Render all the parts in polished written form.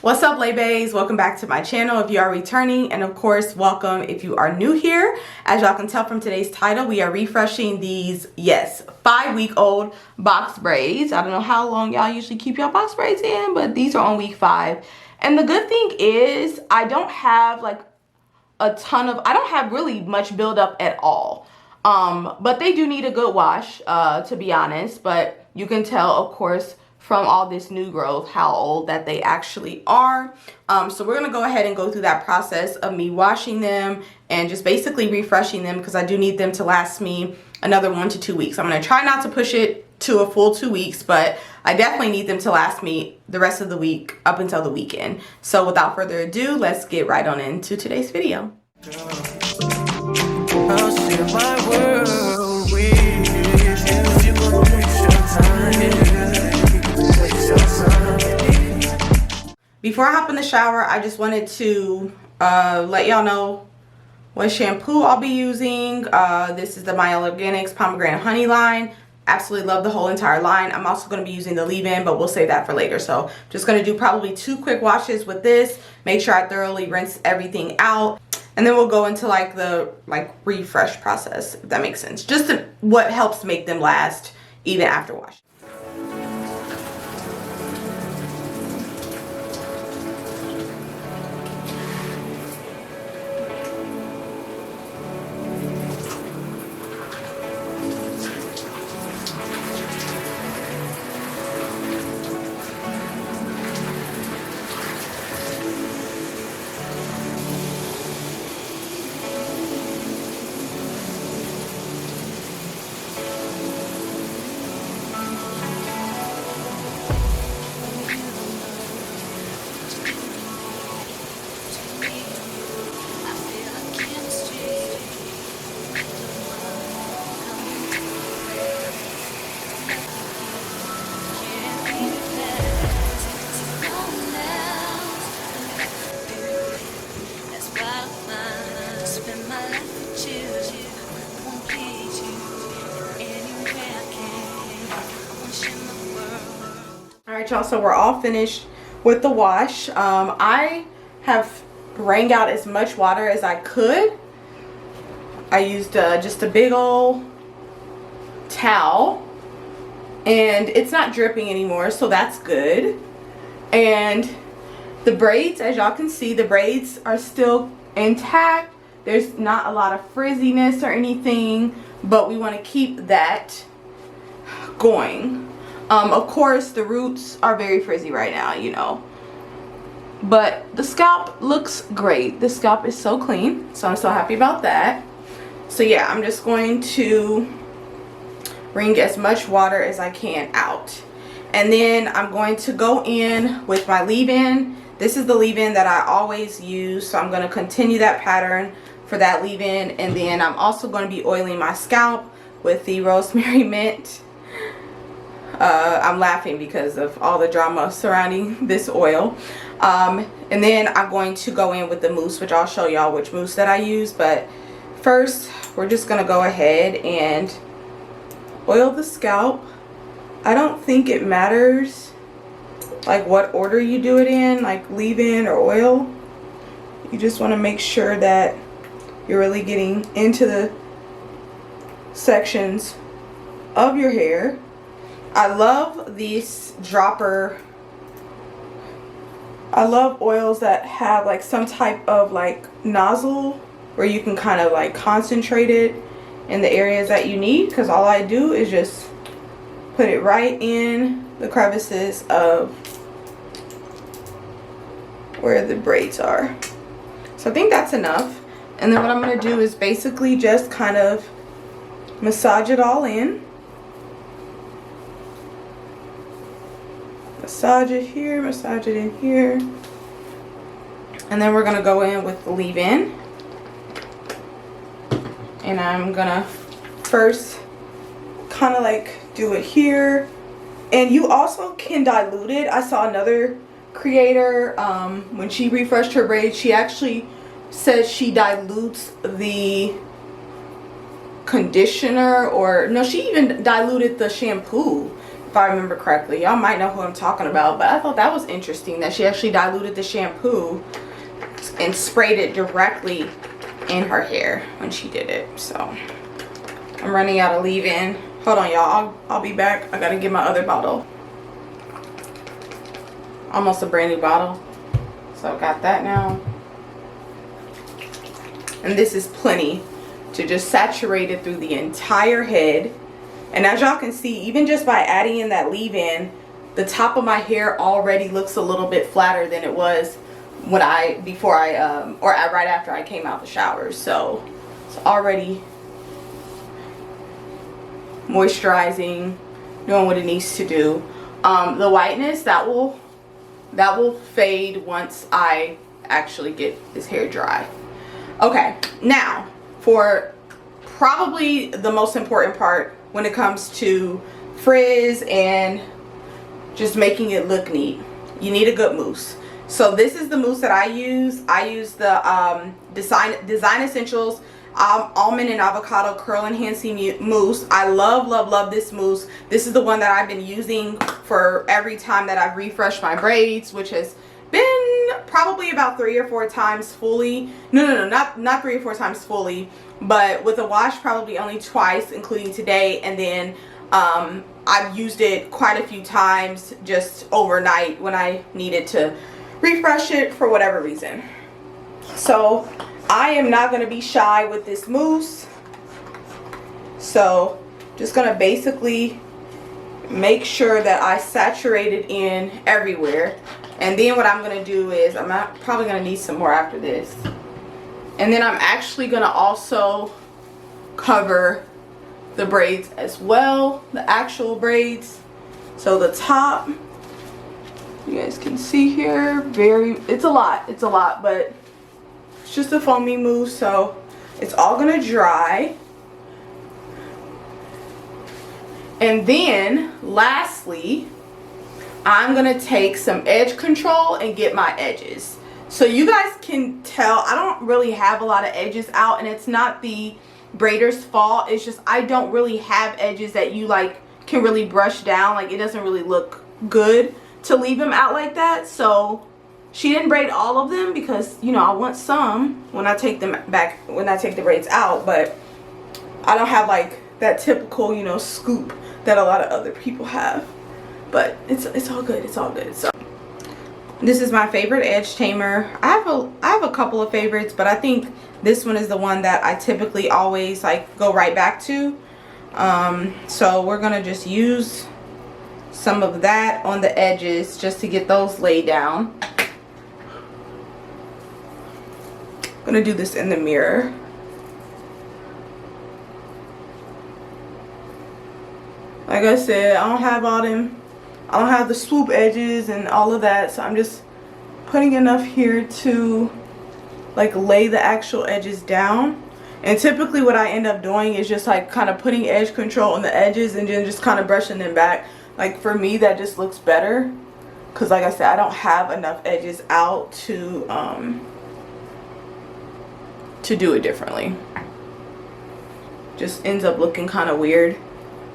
What's up, baes? Welcome back to my channel if you are returning, and of course welcome if you are new here. As y'all can tell from today's title, we are refreshing these, yes, 5-week-old box braids. I don't know how long y'all usually keep your box braids in, but these are on week 5. And the good thing is I don't have like I don't have really much buildup at all. But they do need a good wash, to be honest. But you can tell, of course, from all this new growth how old that they actually are. So we're gonna go ahead and go through that process of me washing them and just basically refreshing them, because I do need them to last me another 1 to 2 weeks. I'm gonna try not to push it to a full 2 weeks, but I definitely need them to last me the rest of the week up until the weekend. So without further ado, let's get right on into today's video. I'll share my world with you. You gonna waste your time. Before I hop in the shower, I just wanted to let y'all know what shampoo I'll be using. This is the My Organics Pomegranate Honey line. Absolutely love the whole entire line. I'm also going to be using the leave-in, but we'll save that for later. So just going to do probably 2 quick washes with this. Make sure I thoroughly rinse everything out. And then we'll go into like the refresh process, if that makes sense. Just what helps make them last even after wash. Alright y'all, so we're all finished with the wash. I have wrung out as much water as I could. I used just a big old towel, and it's not dripping anymore, so that's good. And the braids, as y'all can see, the braids are still intact. There's not a lot of frizziness or anything, but we want to keep that going. Of course, the roots are very frizzy right now, you know. But the scalp looks great. The scalp is so clean, so I'm so happy about that. So yeah, I'm just going to wring as much water as I can out. And then I'm going to go in with my leave-in. This is the leave-in that I always use, so I'm going to continue that pattern for that leave-in. And then I'm also going to be oiling my scalp with the rosemary mint. I'm laughing because of all the drama surrounding this oil. And then I'm going to go in with the mousse, which I'll show y'all which mousse that I use. But first, we're just going to go ahead and oil the scalp. I don't think it matters like what order you do it in, like leave-in or oil. You just want to make sure that you're really getting into the sections of your hair. I love these dropper. I love oils that have like some type of like nozzle where you can kind of like concentrate it in the areas that you need, because all I do is just put it right in the crevices of where the braids are. So I think that's enough. And then what I'm going to do is basically just kind of massage it all in. Massage it here, massage it in here. And then we're going to go in with the leave-in. And I'm going to first kind of like do it here. And you also can dilute it. I saw another creator, when she refreshed her braids, she actually says she dilutes the conditioner, or no, she even diluted the shampoo if I remember correctly. Y'all might know who I'm talking about, but I thought that was interesting that she actually diluted the shampoo and sprayed it directly in her hair when she did it. So I'm running out of leave-in. Hold on, y'all. I'll be back. I gotta get my other bottle. Almost a brand new bottle. So I got that now. And this is plenty to just saturate it through the entire head. And as y'all can see, even just by adding in that leave-in, the top of my hair already looks a little bit flatter than it was when right after I came out the shower. So it's already moisturizing, doing what it needs to do. The whiteness that will fade once I actually get this hair dry. Okay, now for probably the most important part when it comes to frizz and just making it look neat, you need a good mousse. So this is the mousse that I use. I use the Design Essentials almond and avocado curl enhancing mousse. I love this mousse. This is the one that I've been using for every time that I've refreshed my braids, which has been probably about 3 or 4 times fully. No, not 3 or 4 times fully, but with a wash probably only twice, including today. And then I've used it quite a few times just overnight when I needed to refresh it for whatever reason. So I am not going to be shy with this mousse. So just going to basically make sure that I saturate it in everywhere. And then what I'm going to do is I'm probably going to need some more after this. And then I'm actually going to also cover the braids as well, the actual braids. So the top, you guys can see here, it's a lot, but it's just a foamy mousse, so it's all gonna dry. And then lastly, I'm gonna take some edge control and get my edges. So you guys can tell I don't really have a lot of edges out, and it's not the braider's fault. It's just I don't really have edges that you like can really brush down. Like, it doesn't really look good to leave them out like that. So she didn't braid all of them because, you know, I want some when I take them back, when I take the braids out. But I don't have like that typical, you know, scoop that a lot of other people have. But it's all good. It's all good. So this is my favorite edge tamer. I have a couple of favorites, but I think this one is the one that I typically always like go right back to. So we're gonna just use some of that on the edges just to get those laid down. I'm gonna do this in the mirror. Like I said, I don't have the swoop edges and all of that, so I'm just putting enough here to like lay the actual edges down. And typically what I end up doing is just like kind of putting edge control on the edges and then just kind of brushing them back. Like, for me, that just looks better because, like I said, I don't have enough edges out to do it differently. Just ends up looking kind of weird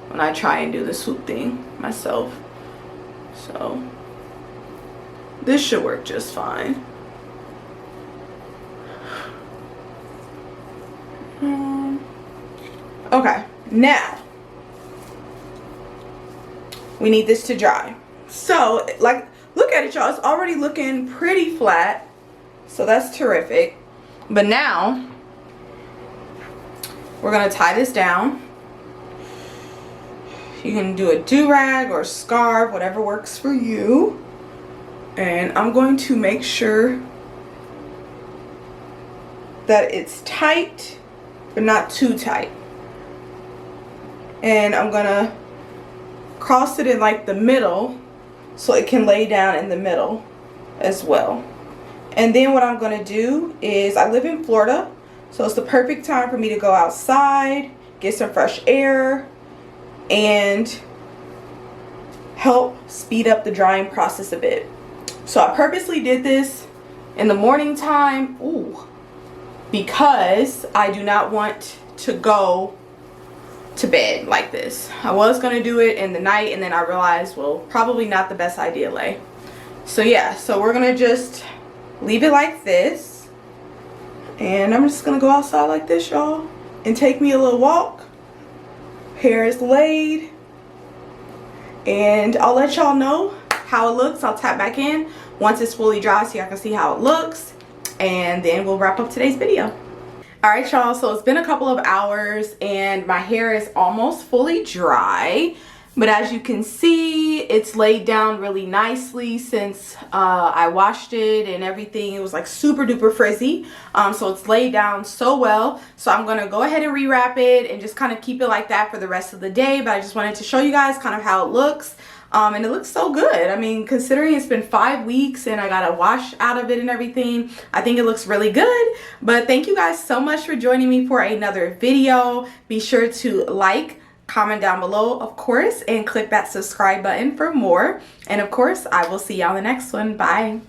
when I try and do the swoop thing myself. So this should work just fine. Okay, now we need this to dry. So, like, look at it, y'all. It's already looking pretty flat, so that's terrific. But now we're gonna tie this down. You can do a do-rag or scarf, whatever works for you. And I'm going to make sure that it's tight, but not too tight. And I'm gonna cross it in like the middle so it can lay down in the middle as well. And then what I'm gonna do is, I live in Florida, so it's the perfect time for me to go outside, get some fresh air, and help speed up the drying process a bit. So I purposely did this in the morning time, because I do not want to go to bed like this. I was gonna do it in the night, and then I realized, well, probably not the best idea lay. So yeah, so we're gonna just leave it like this, and I'm just gonna go outside like this, y'all, and take me a little walk. Hair is laid, and I'll let y'all know how it looks. I'll tap back in once it's fully dry so y'all can see how it looks, and then we'll wrap up today's video. Alright y'all, so it's been a couple of hours and my hair is almost fully dry, but as you can see, it's laid down really nicely since I washed it and everything. It was like super duper frizzy, so it's laid down so well. So I'm gonna go ahead and rewrap it and just kind of keep it like that for the rest of the day, but I just wanted to show you guys kind of how it looks. And it looks so good. I mean, considering it's been 5 weeks and I got a wash out of it and everything, I think it looks really good. But thank you guys so much for joining me for another video. Be sure to like, comment down below, of course, and click that subscribe button for more. And of course, I will see you on the next one. Bye.